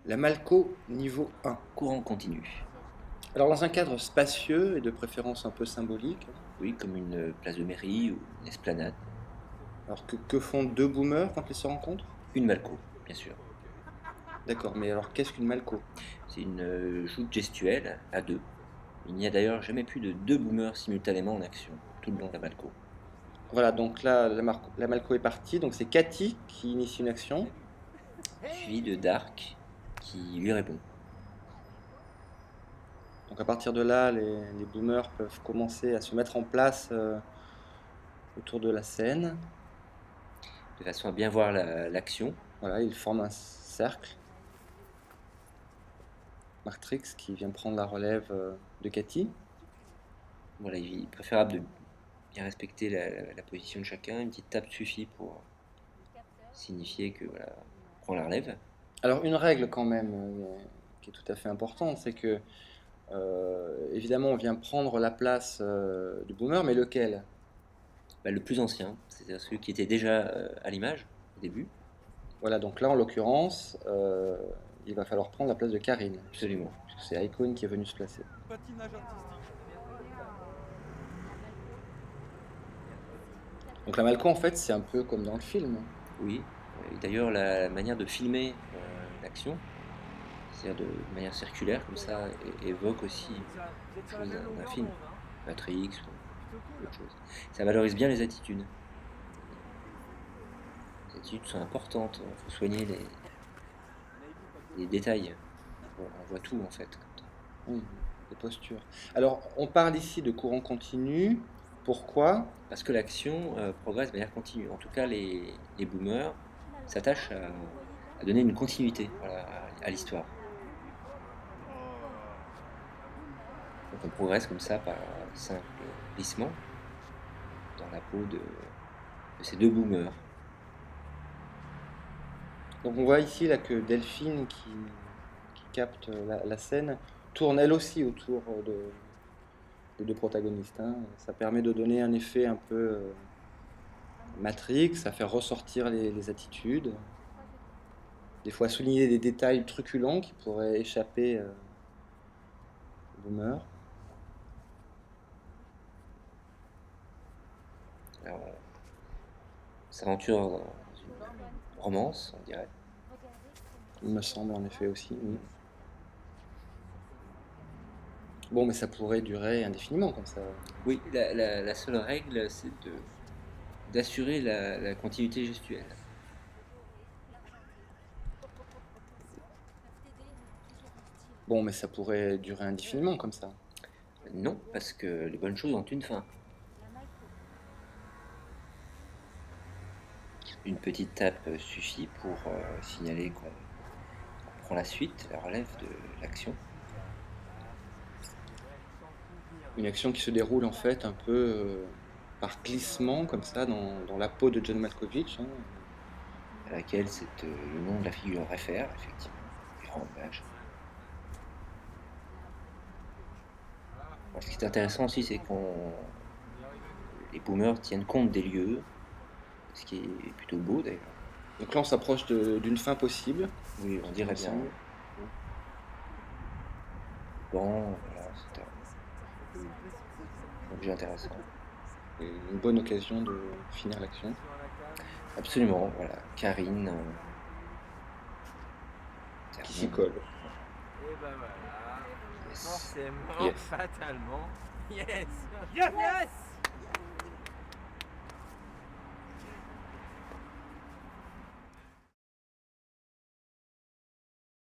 La Malco niveau 1. Courant continu. Alors dans un cadre spacieux et de préférence un peu symbolique, Oui, comme une place de mairie ou une esplanade. alors que font deux boomers quand ils se rencontrent? Une Malco, bien sûr. D'accord, mais alors qu'est-ce qu'une Malco? C'est une joute gestuelle à deux. Il n'y a d'ailleurs jamais plus de deux boomers simultanément en action, tout le long de la Malco. Voilà, donc là, la Malco est partie, donc c'est Cathy qui initie une action. Suivi de Dark qui lui répond. Donc à partir de là, les boomers peuvent commencer à se mettre en place autour de la scène. De façon à bien voir l'action. Voilà, ils forment un cercle. Martrix qui vient prendre la relève de Cathy. Voilà, il est préférable de bien respecter la position de chacun. Une petite tape suffit pour signifier que voilà, on prend la relève. Alors une règle quand même qui est tout à fait importante, c'est que évidemment on vient prendre la place du boomer, mais lequel? Bah, le plus ancien, c'est-à-dire celui qui était déjà à l'image au début. Voilà, donc là en l'occurrence, il va falloir prendre la place de Karine, Absolument. puisque c'est Icon qui est venu se placer. Patinage artistique. Donc la Malco en fait c'est un peu comme dans le film. Oui. Et d'ailleurs, la manière de filmer l'action, c'est-à-dire de manière circulaire comme ça, évoque aussi quelque chose d'un film, Matrix ou autre chose. Ça valorise bien les attitudes. Les attitudes sont importantes, il faut soigner les détails. On voit tout en fait. Oui, les postures. Alors on parle ici de courant continu. Pourquoi? Parce que l'action progresse de manière continue. En tout cas, les boomers s'attachent à donner une continuité voilà, à l'histoire. Donc on progresse comme ça par un simple glissement dans la peau de ces deux boomers. Donc on voit ici là que Delphine qui capte la scène tourne elle aussi autour des deux protagonistes, hein. Ça permet de donner un effet un peu Matrix, ça fait ressortir les attitudes, des fois souligner des détails truculents qui pourraient échapper aux boomers. Alors, on s'aventure dans une romance, on dirait. Il me semble en effet aussi, oui. Bon, mais ça pourrait durer indéfiniment comme ça. Oui, la seule règle, c'est d'assurer la continuité gestuelle. Bon, mais ça pourrait durer indéfiniment comme ça. Non, parce que les bonnes choses ont une fin. Une petite tape suffit pour signaler qu'on prend la suite, la relève de l'action. Une action qui se déroule en fait un peu par glissement comme ça dans la peau de John Malkovich, hein. À laquelle le nom de la figure réfère, effectivement, les grands pages. Alors, ce qui est intéressant aussi, c'est qu'on les boomers tiennent compte des lieux, ce qui est plutôt beau d'ailleurs. Donc là on s'approche d'une fin possible. Oui, on dirait bien. Ensemble. Bon, voilà, c'est un objet intéressant. Et une bonne occasion de finir l'action. Absolument, voilà. Karine. Qui s'y colle. Et bah voilà. Yes. Forcément, Yes. fatalement. Yes. Yes.